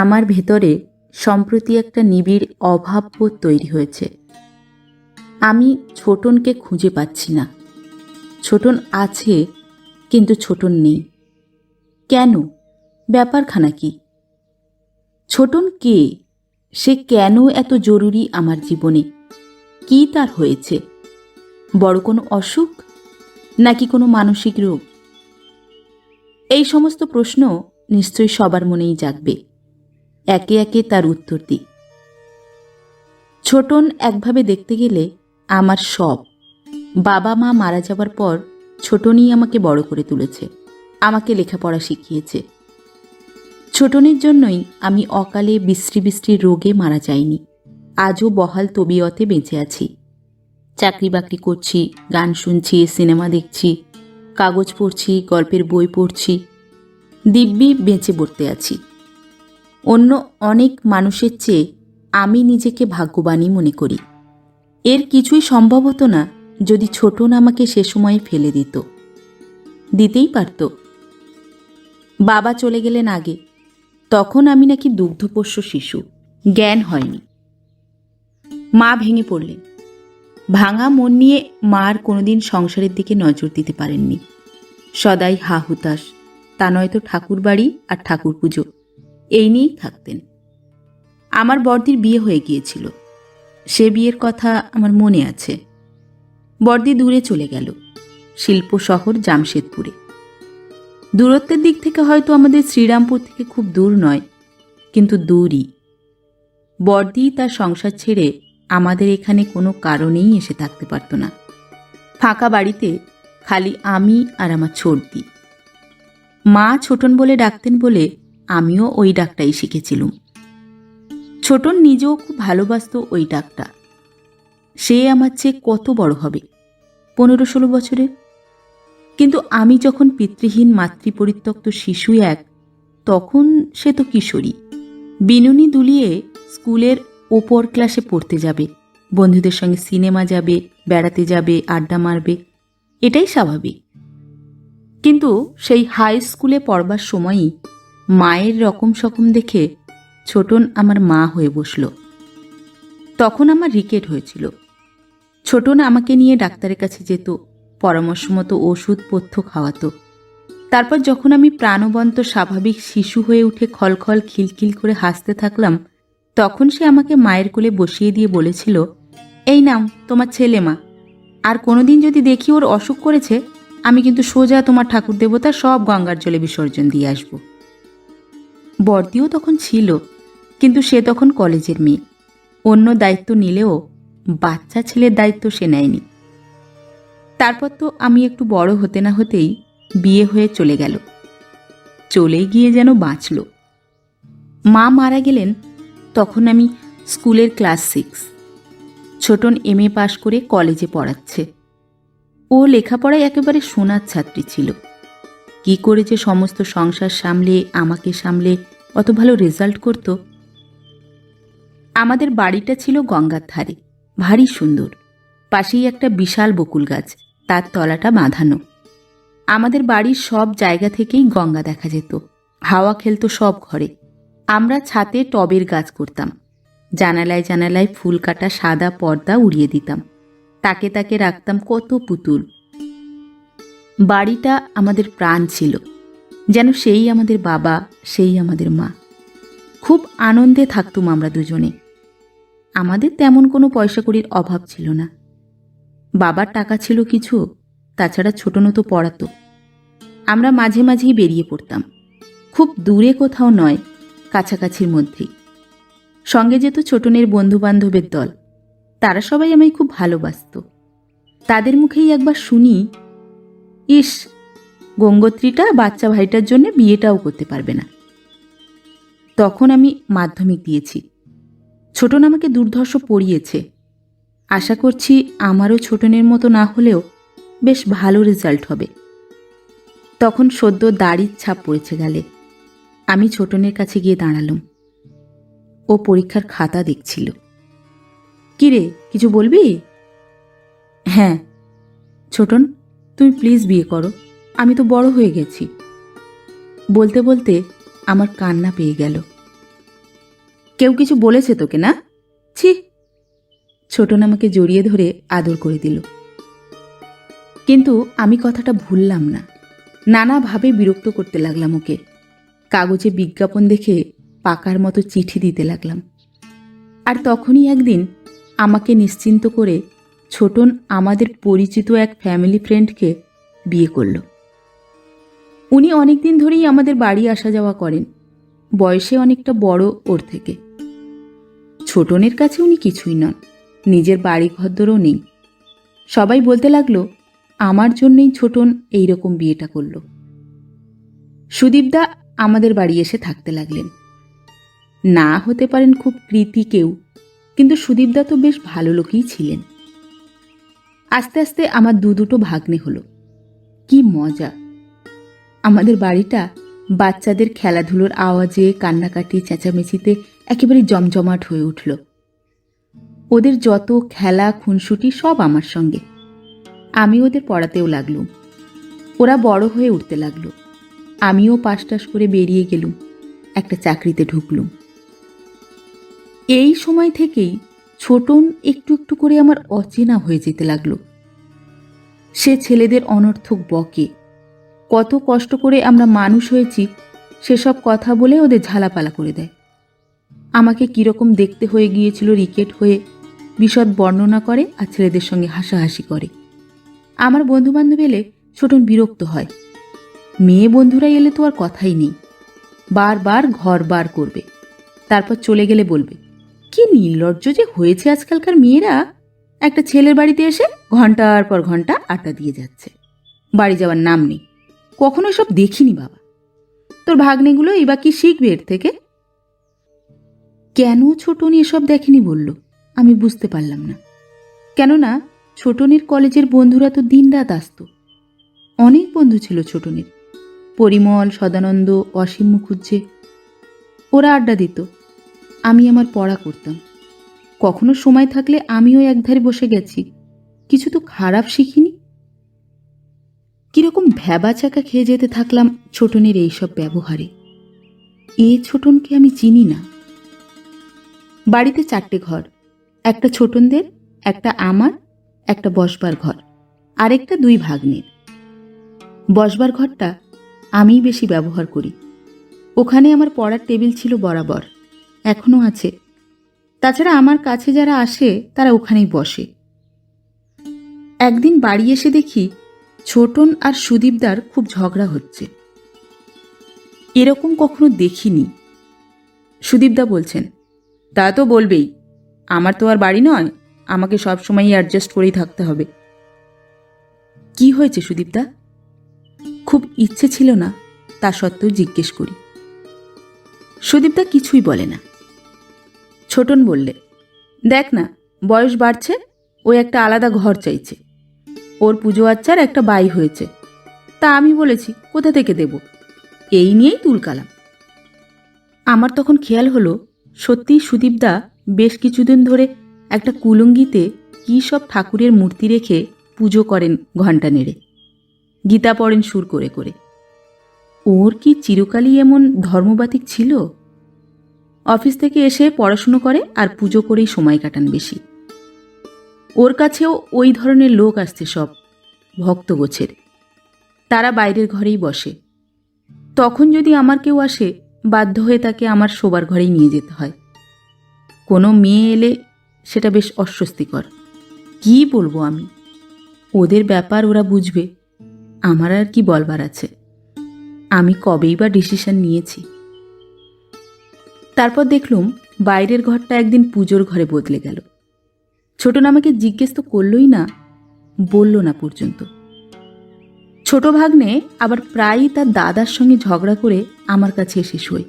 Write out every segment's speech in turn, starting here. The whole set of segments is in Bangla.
আমার ভেতরে সম্প্রতি একটা নিবিড় অভাববোধ তৈরি হয়েছে। আমি ছোটনকে খুঁজে পাচ্ছি না। ছোটন আছে, কিন্তু ছোটন নেই। কেন? ব্যাপারখানা কি? ছোটন কে? সে কেন এত জরুরি আমার জীবনে? কি তার হয়েছে? বড় কোনো অসুখ, নাকি কোনো মানসিক রোগ? এই সমস্ত প্রশ্ন নিশ্চয়ই সবার মনেই জাগবে। একে একে তার উত্তর দিই। ছোটন একভাবে দেখতে গেলে আমার সব। বাবা মা মারা যাবার পর ছোটনই আমাকে বড় করে তুলেছে, আমাকে লেখাপড়া শিখিয়েছে। ছোটনের জন্যই আমি অকালে বিশ্রী বিশ্রী রোগে মারা যাইনি। আজও বহাল তবিয়তে বেঁচে আছি। চাকরি বাকরি করছি, গান শুনছি, সিনেমা দেখছি, কাগজ পড়ছি, গল্পের বই পড়ছি, দিব্যি বেঁচে পড়তে আছি। অন্য অনেক মানুষের চেয়ে আমি নিজেকে ভাগ্যবানই মনে করি। এর কিছুই সম্ভব হতো না যদি ছোটন আমাকে সে সময়ে ফেলে দিত। দিতেই পারত। বাবা চলে গেলেন আগে, তখন আমি নাকি দুগ্ধপোষ্য শিশু, জ্ঞান হয়নি। মা ভেঙে পড়লেন। ভাঙা মন নিয়ে মা আর কোনোদিন সংসারের দিকে নজর দিতে পারেননি। সদাই হা হুতাশ, তা নয়তো ঠাকুর বাড়ি আর ঠাকুর পুজো, এই নিয়েই থাকতেন। আমার বড়দির বিয়ে হয়ে গিয়েছিল। সে বিয়ের কথা আমার মনে আছে। বড়দি দূরে চলে গেল, শিল্প শহর জামশেদপুরে। দূরত্বের দিক থেকে হয়তো আমাদের শ্রীরামপুর থেকে খুব দূর নয়, কিন্তু দূরই। বড়দি তার সংসার ছেড়ে আমাদের এখানে কোনো কারণেই এসে থাকতে পারত না। ফাঁকা বাড়িতে খালি আমি আর আমার ছোটদি। মা ছোটন বলে ডাকতেন বলে আমিও ওই ডাকটাই শিখেছিলুম। ছোটন নিজেও খুব ভালোবাসত ওই ডাকটা। সে আমার চেয়ে কত বড় হবে, 15-16 বছরের। কিন্তু আমি যখন পিতৃহীন মাতৃপরিত্যক্ত শিশু এক, তখন সে তো কিশোরী। বিনুনি দুলিয়ে স্কুলের ওপর ক্লাসে পড়তে যাবে, বন্ধুদের সঙ্গে সিনেমা যাবে, বেড়াতে যাবে, আড্ডা মারবে, এটাই স্বাভাবিক। কিন্তু সেই হাই স্কুলে পড়বার সময়ই মায়ের রকম সকম দেখে ছোটন আমার মা হয়ে বসল। তখন আমার রিকেট হয়েছিল। ছোটন আমাকে নিয়ে ডাক্তারের কাছে যেত, পরামর্শ মতো ওষুধ পথ্য খাওয়াতো। তারপর যখন আমি প্রাণবন্ত স্বাভাবিক শিশু হয়ে উঠে খলখল খিলখিল করে হাসতে থাকলাম, তখন সে আমাকে মায়ের কোলে বসিয়ে দিয়ে বলেছিল, এই নাও তোমার ছেলে মা, আর কোনোদিন যদি দেখি ওর অসুখ করেছে, আমি কিন্তু সোজা তোমার ঠাকুর দেবতা সব গঙ্গার জলে বিসর্জন দিয়ে আসব। বড়দিও তখন ছিল, কিন্তু সে তখন কলেজের মেয়ে। অন্য দায়িত্ব নিলেও বাচ্চা ছেলের দায়িত্ব সে নেয়নি। তারপর তো আমি একটু বড় হতে না হতেই বিয়ে হয়ে চলে গেল। চলে গিয়ে যেন বাঁচল। মা মারা গেলেন তখন আমি স্কুলের ক্লাস 6। ছোটন MA পাশ করে কলেজে পড়াচ্ছে। ও লেখাপড়ায় একেবারে সোনার ছাত্রী ছিল। কি করে যে সমস্ত সংসার সামলে, আমাকে সামলে অত ভালো রেজাল্ট করত। আমাদের বাড়িটা ছিল গঙ্গার ধারে, ভারী সুন্দর। পাশেই একটা বিশাল বকুল গাছ, তার তলাটা বাঁধানো। আমাদের বাড়ির সব জায়গা থেকেই গঙ্গা দেখা যেত। হাওয়া খেলতো সব ঘরে। আমরা ছাদে টবের গাছ করতাম। জানালায় জানালায় ফুল কাটা সাদা পর্দা উড়িয়ে দিতাম। তাকে তাকে রাখতাম কত পুতুল। বাড়িটা আমাদের প্রাণ ছিল, যেন সেই আমাদের বাবা, সেই আমাদের মা। খুব আনন্দে থাকতুম আমরা দুজনে। আমাদের তেমন কোনো পয়সা কড়ির অভাব ছিল না। বাবার টাকা ছিল কিছু, তাছাড়া ছোটনও তো পড়াতো। আমরা মাঝে মাঝেই বেরিয়ে পড়তাম, খুব দূরে কোথাও নয়, কাছাকাছির মধ্যেই। সঙ্গে যেত ছোটনের বন্ধু বান্ধবের দল। তারা সবাই আমায় খুব ভালোবাসত। তাদের মুখেই একবার শুনি, ইস, গঙ্গোত্রীটা বাচ্চা ভাইটার জন্য বিয়েটাও করতে পারবে না। তখন আমি মাধ্যমিক দিয়েছি। ছোটন আমাকে দুর্ধর্ষ পড়িয়েছে। আশা করছি আমারও ছোটনের মতো না হলেও বেশ ভালো রেজাল্ট হবে। তখন সদ্য দাড়ির ছাপ পড়েছে গালে। আমি ছোটনের কাছে গিয়ে দাঁড়ালাম। ও পরীক্ষার খাতা দেখছিল। কি রে, কিছু বলবি? হ্যাঁ। ছোটন, তুমি প্লিজ বিয়ে করো, আমি তো বড় হয়ে গেছি। বলতে বলতে আমার কান্না পেয়ে গেল। কেউ কিছু বলেছে তোকে না? ছি। ছোটন আমাকে জড়িয়ে ধরে আদর করে দিল। কিন্তু আমি কথাটা ভুললাম না, নানাভাবে বিরক্ত করতে লাগলাম ওকে। কাগজে বিজ্ঞাপন দেখে পাকার মতো চিঠি দিতে লাগলাম। আর তখনই একদিন আমাকে নিশ্চিন্ত করে ছোটন আমাদের পরিচিত এক ফ্যামিলি ফ্রেন্ডকে বিয়ে করল। উনি অনেক দিন ধরেই আমাদের বাড়ি আসা যাওয়া করেন, বয়সে অনেকটা বড় ওর থেকে। ছোটনের কাছে উনি কিছুই নন, নিজের বাড়ি ঘরদরও নেই। সবাই বলতে লাগলো আমার জন্যই ছোটন এইরকম বিয়েটা করল। সুদীপদা আমাদের বাড়ি এসে থাকতে লাগলেন। না হতে পারেন খুব কৃতী কেউ, কিন্তু সুদীপদা তো বেশ ভালো লোকই ছিলেন। আস্তে আস্তে আমার দুটো ভাগ্নে হলো। কি মজা! আমাদের বাড়িটা বাচ্চাদের খেলাধুলোর আওয়াজে, কান্নাকাটি, চেঁচামেচিতে একেবারে জমজমাট হয়ে উঠল। ওদের যত খেলা খুনসুটি সব আমার সঙ্গে। আমি ওদের পড়াতেও লাগলুম। ওরা বড় হয়ে উঠতে লাগলো। আমিও পাশ টাশ করে বেরিয়ে গেলুম, একটা চাকরিতে ঢুকলুম। এই সময় থেকেই ছোটন একটু একটু করে আমার অচেনা হয়ে যেতে লাগলো। সে ছেলেদের অনর্থক বকে, কত কষ্ট করে আমরা মানুষ হয়েছি সেসব কথা বলে ওদের ঝালাপালা করে দেয়। আমাকে কিরকম দেখতে হয়ে গিয়েছিল রিকেট হয়ে বিশদ বর্ণনা করে আর ছেলেদের সঙ্গে হাসাহাসি করে। আমার বন্ধুবান্ধব এলে ছোটন বিরক্ত হয়। মেয়ে বন্ধুরা এলে তো আর কথাই নেই, বারবার ঘর বার করবে। তারপর চলে গেলে বলবে, কি নির্লজ্জ যে হয়েছে আজকালকার মেয়েরা, একটা ছেলের বাড়িতে এসে ঘন্টার পর ঘন্টা আড্ডা দিয়ে যাচ্ছে, বাড়ি যাওয়ার নাম নেই। কখনো এসব দেখিনি বাবা। তোর ভাগ্নেগুলো এবার কি শিখবে এর থেকে? কেন ছোটন এসব দেখেনি বলল আমি বুঝতে পারলাম না। কেননা ছোটনের কলেজের বন্ধুরা তো দিনরাত আসত। অনেক বন্ধু ছিল ছোটনের, পরিমল, সদানন্দ, অসীম মুখুজ্জে। ওরা আড্ডা দিত, আমি আমার পড়া করতাম। কখনো সময় থাকলে আমিও একধারে বসে গেছি, কিছু তো খারাপ শিখিনি। কিরকম ভ্যাবাচাকা খেয়ে যেতে থাকলাম ছোটনের এইসব ব্যবহারে। এ ছোটনকে আমি চিনি না। বাড়িতে 4টে ঘর, একটা ছোটনদের, একটা আমার, একটা বসবার ঘর, আরেকটা 2 ভাগ্নের। বসবার ঘরটা আমিই বেশি ব্যবহার করি। ওখানে আমার পড়ার টেবিল ছিল বরাবর, এখনো আছে। তাছাড়া আমার কাছে যারা আসে তারা ওখানেই বসে। একদিন বাড়ি এসে দেখি ছোটন আর সুদীপদার খুব ঝগড়া হচ্ছে। এরকম কখনো দেখিনি। সুদীপদা বলছেন, তা তো বলবেই, আমার তো আর বাড়ি নয়, আমাকে সবসময়ই অ্যাডজাস্ট করেই থাকতে হবে। কি হয়েছে সুদীপদা? খুব ইচ্ছে ছিল না, তা সত্ত্বেও জিজ্ঞেস করি। সুদীপদা কিছুই বলে না। ছোটন বললে, দেখ না, বয়স বাড়ছে, ও একটা আলাদা ঘর চাইছে। ওর পুজো আচ্চার একটা বাই হয়েছে, তা আমি বলেছি কোথা থেকে দেব, এই নিয়েই তুলকালাম। আমার তখন খেয়াল হলো সত্যিই সুদীপদা বেশ কিছুদিন ধরে একটা কুলুঙ্গিতে কী সব ঠাকুরের মূর্তি রেখে পুজো করেন ঘণ্টা নেড়ে, গীতা পড়েন সুর করে করে। ওর কি চিরকালই এমন ধর্মবাতিক ছিল? অফিস থেকে এসে পড়াশুনো করে আর পুজো করেই সময় কাটান বেশি। ওর কাছেও ওই ধরনের লোক আসছে, সব ভক্ত গোছের। তারা বাইরের ঘরেই বসে। তখন যদি আমার কেউ আসে, বাধ্য হয়ে তাকে আমার শোবার ঘরেই নিয়ে যেতে হয়। কোনো মেয়ে এলে সেটা বেশ অস্বস্তিকর। কি বলবো আমি? ওদের ব্যাপার ওরা বুঝবে, আমার আর কি বলবার আছে? আমি কবেই বা ডিসিশন নিয়েছি। তারপর দেখলুম বাইরের ঘরটা একদিন পুজোর ঘরে বদলে গেল। ছোটন আমাকে জিজ্ঞেস তো করলই না, বলল না পর্যন্ত। ছোট ভাগ্নে আবার প্রায়ই তার দাদার সঙ্গে ঝগড়া করে আমার কাছে এসে শোয়।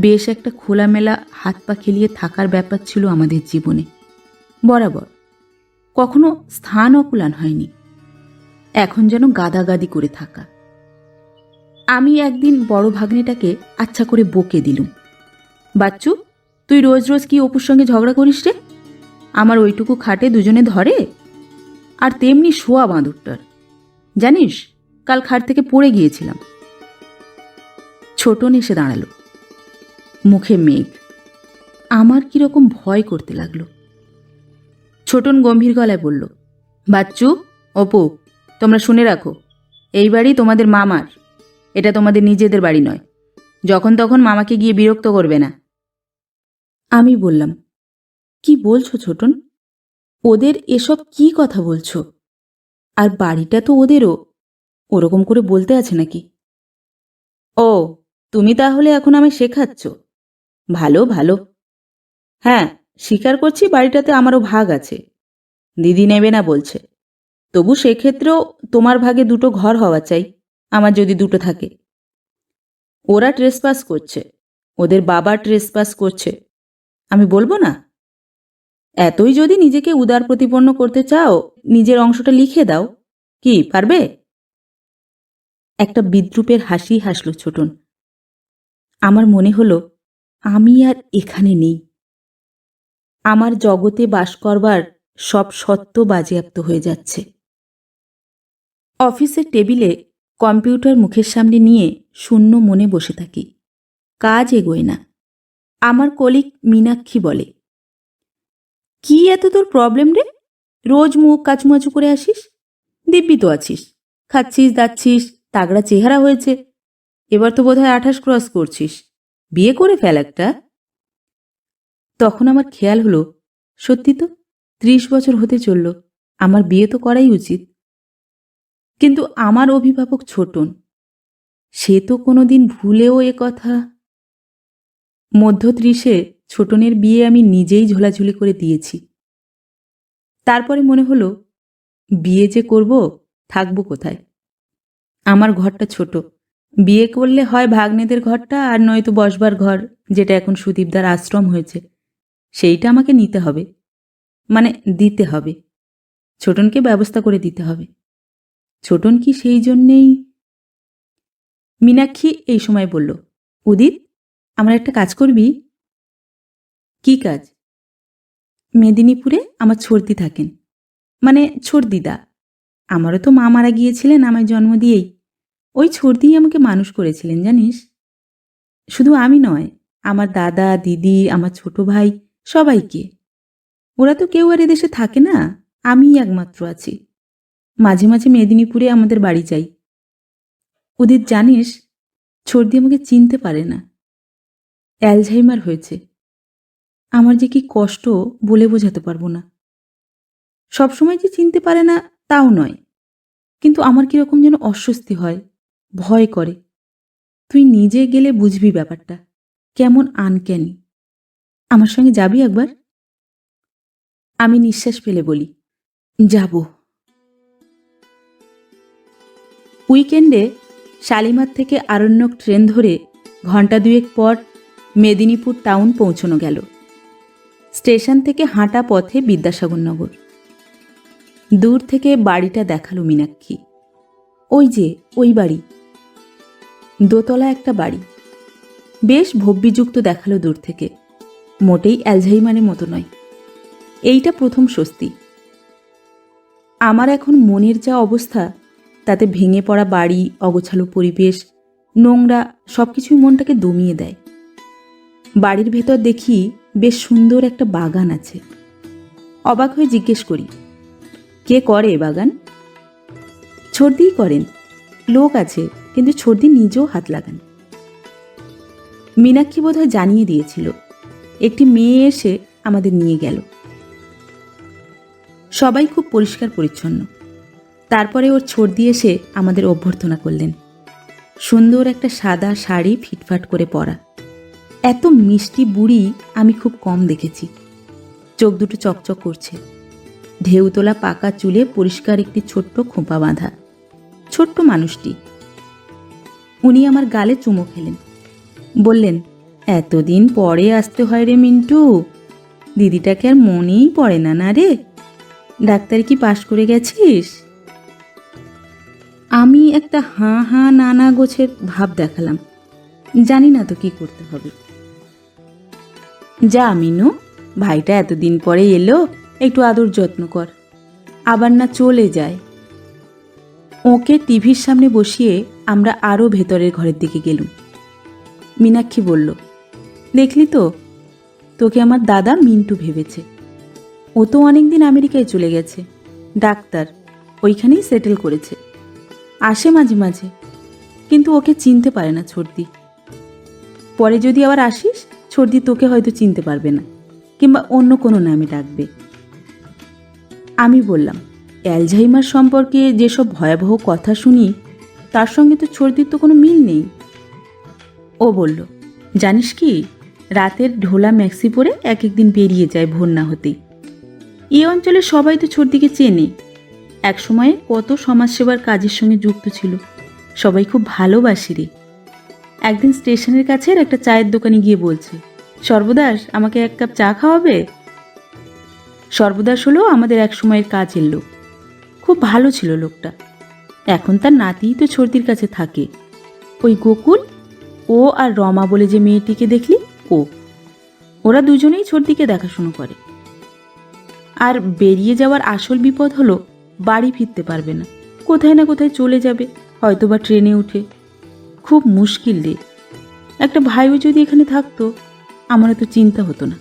বেশ একটা খোলামেলা হাত পা খেলিয়ে থাকার ব্যাপার ছিল আমাদের জীবনে বরাবর, কখনো স্থান অকুলান হয়নি। এখন যেন গাদাগাদি করে থাকা। আমি একদিন বড় ভাগ্নেটাকে আচ্ছা করে বকে দিলুম, বাচ্চু, তুই রোজ রোজ কি অপুর সঙ্গে ঝগড়া করিস রে? আমার ওইটুকু খাটে দুজনে ধরে, আর তেমনি শোয়া বাঁদরটার। জানিস, কাল খাট থেকে পড়ে গিয়েছিলাম। ছোটন এসে দাঁড়ালো, মুখে মেঘ, আমার কিরকম ভয় করতে লাগলো। ছোটন গম্ভীর গলায় বলল, বাচ্চু, অপু, তোমরা শুনে রাখো, এই বাড়ি তোমাদের মামার, এটা তোমাদের নিজেদের বাড়ি নয়। যখন তখন মামাকে গিয়ে বিরক্ত করবে না। আমি বললাম, কি বলছো ছোটন? ওদের এসব কি কথা বলছো? আর বাড়িটা তো ওদেরও, ওরকম করে বলতে আছে নাকি? ও, তুমি তাহলে এখন আমায় শেখাচ্ছ? ভালো ভালো। হ্যাঁ, স্বীকার করছি বাড়িটাতে আমারও ভাগ আছে। দিদি নেবে না বলছে, তবু সেক্ষেত্রেও তোমার ভাগে দুটো ঘর হওয়া চাই, আমার যদি দুটো থাকে। ওরা ট্রেসপাস করছে, ওদের বাবা ট্রেসপাস করছে, আমি বলবো না? এতই যদি নিজেকে উদার প্রতিপন্ন করতে চাও, নিজের অংশটা লিখে দাও। কি পারবে? একটা বিদ্রূপের হাসি হাসল ছোটন। আমার মনে হলো আমি আর এখানে নেই। আমার জগতে বাস করবার সব সত্য বাজেয়াপ্ত হয়ে যাচ্ছে। অফিসের টেবিলে কম্পিউটার মুখের সামনে নিয়ে শূন্য মনে বসে থাকি, কাজ এগোয় না। আমার কলিগ মীনাক্ষী বলে, কি এত তোর প্রবলেম রে? রোজ মুখ কাচুমাচু করে আসিস, দিব্যি তো আছিস, খাচ্ছিস দাচ্ছিস, তাগড়া চেহারা হয়েছে, এবার তো বোধহয় 28 ক্রস করছিস, বিয়ে করে ফেল একটা। তখন আমার খেয়াল হলো, সত্যি তো, 30 বছর হতে চলল, আমার বিয়ে তো করাই উচিত। কিন্তু আমার অভিভাবক ছোটন, সে তো কোনোদিন ভুলেও এ কথা। মধ্য 30-এ ছোটনের বিয়ে আমি নিজেই ঝোলাঝুলি করে দিয়েছি। তারপরে মনে হলো, বিয়ে যে করব, থাকবো কোথায়? আমার ঘরটা ছোট, বিয়ে করলে হয় ভাগ্নেদের ঘরটা, আর নয়তো বসবার ঘর, যেটা এখন সুদীপদার আশ্রম হয়েছে, সেইটা আমাকে নিতে হবে, মানে দিতে হবে। ছোটনকে ব্যবস্থা করে দিতে হবে। ছোটন কি সেই জন্যেই? মীনাক্ষী এই সময় বলল, উদিত, আমার একটা কাজ করবি? কি কাজ? মেদিনীপুরে আমার ছর্দি থাকেন, মানে ছর্দিদা। আমারও তো মা মারা গিয়েছিলেন আমায় জন্ম দিয়েই, ওই ছর্দিই আমাকে মানুষ করেছিলেন জানিস। শুধু আমি নয়, আমার দাদা দিদি, আমার ছোট ভাই, সবাইকে। ওরা তো কেউ আর এদেশে থাকে না, আমিই একমাত্র আছি। মাঝে মাঝে মেদিনীপুরে আমাদের বাড়ি যাই। উদিত জানিস, ছর্দি আমাকে চিনতে পারে না, অ্যালঝাইমার হয়েছে। আমার যে কি কষ্ট বলে বোঝাতে পারবো না। সবসময় যে চিনতে পারে না তাও নয়, কিন্তু আমার কিরকম যেন অস্বস্তি হয়, ভয় করে। তুই নিজে গেলে বুঝবি ব্যাপারটা কেমন আনক্যানি। আমার সঙ্গে যাবি একবার? আমি নিঃশ্বাস ফেলে বলি, যাব। উইকেন্ডে শালিমার থেকে আরণ্যক ট্রেন ধরে ঘণ্টা দুয়েক পর মেদিনীপুর টাউন পৌঁছানো গেল। স্টেশন থেকে হাঁটা পথে বিদ্যাসাগরনগর। দূর থেকে বাড়িটা দেখালো মীনাক্ষী। ওই যে ওই বাড়ি, দোতলা একটা বাড়ি, বেশ ভব্যযুক্ত দেখালো দূর থেকে, মোটেই অ্যালঝাইমারের মতো নয়। এইটা প্রথম স্বস্তি। আমার এখন মনের যা অবস্থা, তাতে ভেঙে পড়া বাড়ি, অগোছালো পরিবেশ, নোংরা সবকিছুই মনটাকে দমিয়ে দেয়। বাড়ির ভেতর দেখি বেশ সুন্দর একটা বাগান আছে। অবাক হয়ে জিজ্ঞেস করি, কে করে এ বাগান? ছর্দিই করেন, লোক আছে, কিন্তু ছর্দি নিজেও হাত লাগান। মীনাক্ষী বোধহয় জানিয়ে দিয়েছিল, একটি মেয়ে এসে আমাদের নিয়ে গেল। সবাই খুব পরিষ্কার পরিচ্ছন্ন। তারপরে ওর ছর্দি এসে আমাদের অভ্যর্থনা করলেন। সুন্দর একটা সাদা শাড়ি ফিটফাট করে পরা। এত মিষ্টি বুড়ি আমি খুব কম দেখেছি। চোখ দুটো চকচক করছে, ঢেউ তোলা পাকা চুলে পরিষ্কার একটি ছোট্ট খোঁপা বাঁধা। ছোট্ট মানুষটি। উনি আমার গালে চুমো খেলেন, বললেন, এতদিন পরে আসতে হয় রে মিন্টু, দিদিটাকে আর মনেই পড়ে না না রে? ডাক্তারি কি পাশ করে গেছিস? আমি একটা হাঁ হাঁ না না গোছের ভাব দেখালাম, জানি না তো কি করতে হবে। যা মিনু, ভাইটা এতদিন পরে এলো, একটু আদর যত্ন কর, আবার না চলে যায়। ওকে টিভির সামনে বসিয়ে আমরা আরও ভেতরের ঘরের দিকে গেলুম। মীনাক্ষী বলল, দেখলি তো, তোকে আমার দাদা মিন্টু ভেবেছে। ও তো অনেক দিন আমেরিকায় চলে গেছে, ডাক্তার, ওইখানেই সেটেল করেছে। আসে মাঝে মাঝে, কিন্তু ওকে চিনতে পারে না ছর্দি। পরে যদি আবার আসিস, ছর্দি তোকে হয়তো চিনতে পারবে না, কিংবা অন্য কোনো নামে ডাকবে। আমি বললাম, অ্যালঝাইমার সম্পর্কে যেসব ভয়াবহ কথা শুনি, তার সঙ্গে তো ছর্দির তো কোনো মিল নেই। ও বলল, জানিস কি, রাতের ঢোলা ম্যাক্সি পরে এক একদিন বেরিয়ে যায় ভোর না হতেই। এই অঞ্চলে সবাই তো ছর্দিকে চেনে। একসময়ে কত সমাজসেবার কাজের সঙ্গে যুক্ত ছিল, সবাই খুব ভালোবাসে রে। একদিন স্টেশনের কাছের একটা চায়ের দোকানে গিয়ে বলছে, সর্বদাস, আমাকে এক কাপ চা খাওয়াবে? সর্বদাস হলো আমাদের এক সময়ের কাজের লোক। খুব ভালো ছিল লোকটা। এখন তার নাতিই তো ছর্দির কাছে থাকে। ওই গোকুল, ও আর রমা বলে যে মেয়েটিকে দেখলি, ওরা দুজনেই ছর্দিকে দেখাশুনো করে। আর বেরিয়ে যাওয়ার আসল বিপদ হলো বাড়ি ফিরতে পারবে না, কোথায় না কোথায় চলে যাবে, হয়তোবা ট্রেনে উঠে। খুব মুশকিল রে। একটা ভাইও যদি এখানে থাকতো, আমার এত চিন্তা হতো না।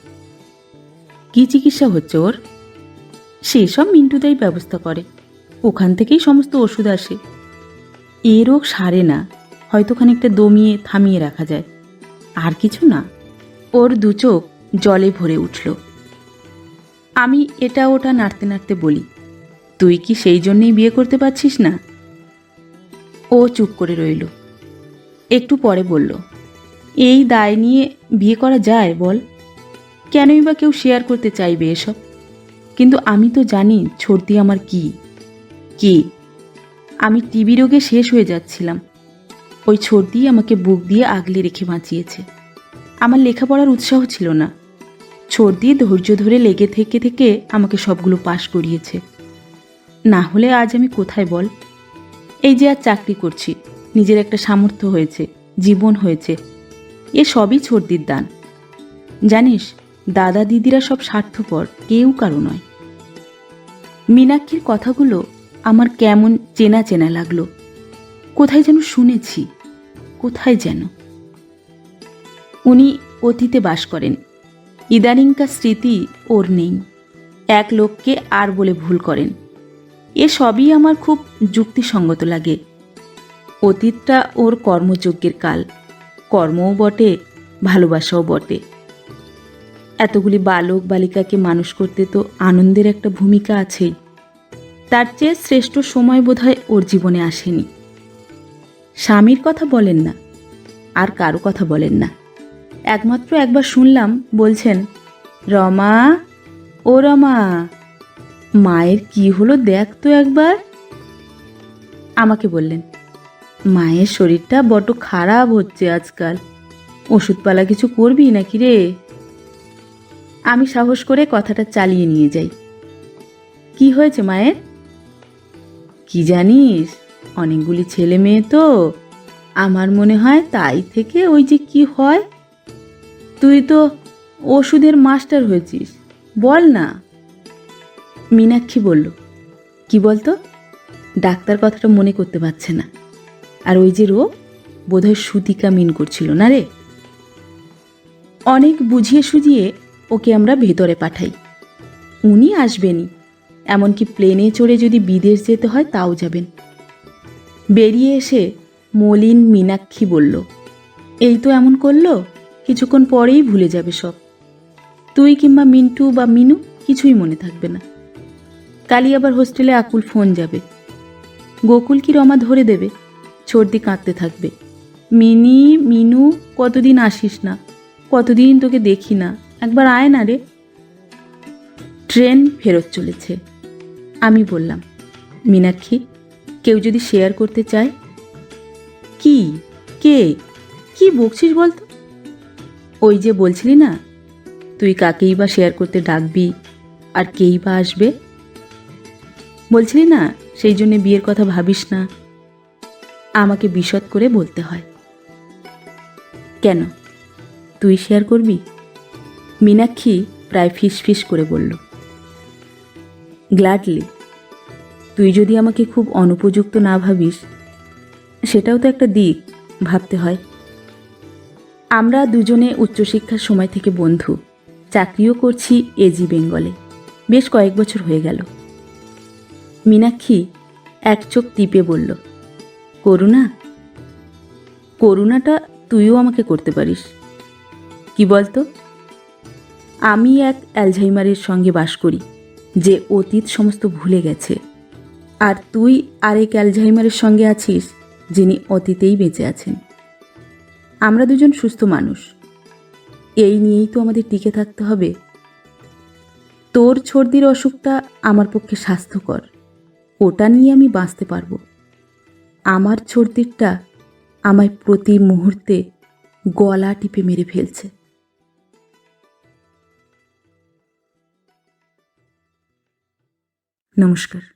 কি চিকিৎসা হচ্ছে ওর? সেসব মিন্টুদাই ব্যবস্থা করে, ওখান থেকেই সমস্ত ওষুধ আসে। এ রোগ সারে না, হয়তো খানিকটা দমিয়ে থামিয়ে রাখা যায়, আর কিছু না। ওর দু চোখ জলে ভরে উঠল। আমি এটা ওটা নাড়তে নাড়তে বলি, তুই কি সেই জন্যেই বিয়ে করতে পারছিস না? ও চুপ করে রইল। একটু পরে বলল, এই দায় নিয়ে বিয়ে করা যায় বল? কেনই বা কেউ শেয়ার করতে চাইবে এসব? কিন্তু আমি তো জানি ছর্দি আমার কি। আমি টিবি রোগে শেষ হয়ে যাচ্ছিলাম, ওই ছর্দি আমাকে বুক দিয়ে আগলে রেখে বাঁচিয়েছে। আমার লেখাপড়ার উৎসাহ ছিল না, ছর্দি ধৈর্য ধরে লেগে থেকে থেকে আমাকে সবগুলো পাশ করিয়েছে। না হলে আজ আমি কোথায় বল? এই যে আজ চাকরি করছি, নিজের একটা সামর্থ্য হয়েছে, জীবন হয়েছে, এ সবই ছর্দির দান। জানিস, দাদা দিদিরা সব স্বার্থপর, কেউ কারো নয়। মীনাক্ষীর কথাগুলো আমার কেমন চেনা চেনা লাগলো, কোথায় যেন শুনেছি, কোথায় যেন। উনি অতীতে বাস করেন, ইদানিংকার স্মৃতি ওর নেই। এক লোককে আর বলে ভুল করেন, এ সবই আমার খুব যুক্তিসঙ্গত লাগে। অতীতটা ওর কর্মযজ্ঞের কাল, কর্মও বটে, ভালোবাসাও বটে। এতগুলি বালক বালিকাকে মানুষ করতে তো আনন্দের একটা ভূমিকা আছেই। তার চেয়ে শ্রেষ্ঠ সময় বোধহয় ওর জীবনে আসেনি। স্বামীর কথা বলেন না, আর কারো কথা বলেন না। একমাত্র একবার শুনলাম বলছেন, রমা, ও রমা, মায়ের কি হলো দেখ তো একবার। আমাকে বললেন, মায়ের শরীরটা বড্ড খারাপ হচ্ছে আজকাল, ওষুধপালা কিছু করবি নাকি রে? আমি সাহস করে কথাটা চালিয়ে নিয়ে যাই, কি হয়েছে মায়ের? কি জানিস, অনেকগুলি ছেলে মেয়ে তো, আমার মনে হয় তাই থেকে ওই যে কি হয়। তুই তো ওষুধের মাস্টার হয়েছিস, বল না। মীনাক্ষী বলল, কি বলতো? ডাক্তার কথাটা মনে করতে পারছে না। আর ওই যে রোগ, বোধহয় সুতিকা মিন করছিল না রে। অনেক বুঝিয়ে সুঝিয়ে ওকে আমরা ভেতরে পাঠাই। উনি আসবেনই, এমনকি প্লেনে চড়ে যদি বিদেশ যেতে হয় তাও যাবেন। বেরিয়ে এসে মলিন মীনাক্ষী বলল, এই তো এমন করলো, কিছুক্ষণ পরেই ভুলে যাবে সব। তুই কিংবা মিন্টু বা মিনু কিছুই মনে থাকবে না। কালই আবার হোস্টেলে আকুল ফোন যাবে, গোকুল কি রমা ধরে দেবে, ছর্দি কাঁদতে থাকবে, মিনি, মিনু, কতদিন আসিস না, কতদিন তোকে দেখি না, একবার আয় না রে। ট্রেন ফেরত চলেছে। আমি বললাম, মীনাক্ষী, কেউ যদি শেয়ার করতে চায়? কি? কে? কি বকছিস বলতো? ওই যে বলছিলি না, তুই কাকেই বা শেয়ার করতে ডাকবি, আর কেই বা আসবে। বলছিলি না সেই জন্যে বিয়ের কথা ভাবিস না। আমাকে বিশদ করে বলতে হয়। কেন, তুই শেয়ার করবি? মীনাক্ষী প্রায় ফিস ফিস করে বলল, গ্ল্যাডলি। তুই যদি আমাকে খুব অনুপযুক্ত না ভাবিস, সেটাও তো একটা দিক, ভাবতে হয়। আমরা দুজনে উচ্চশিক্ষার সময় থেকে বন্ধু, চাকরিও করছি এজি বেঙ্গলে। বেশ কয়েক বছর হয়ে গেল। মীনাক্ষী এক চোখ টিপে বলল, করুণা? করুণাটা তুইও আমাকে করতে পারিস। কি বলতো? আমি এক অ্যালঝাইমারের সঙ্গে বাস করি, যে অতীত সমস্ত ভুলে গেছে, আর তুই আরেক অ্যালঝাইমারের সঙ্গে আছিস, যিনি অতীতেই বেঁচে আছেন। আমরা দুজন সুস্থ মানুষ, এই নিয়েই তো আমাদের টিকে থাকতে হবে। তোর সর্দির অসুখটা আমার পক্ষে স্বাস্থ্যকর, ওটা নিয়ে আমি বাঁচতে পারবো। আমার সর্দিরটা আমায় প্রতি মুহূর্তে গলা টিপে মেরে ফেলছে। নমস্কার।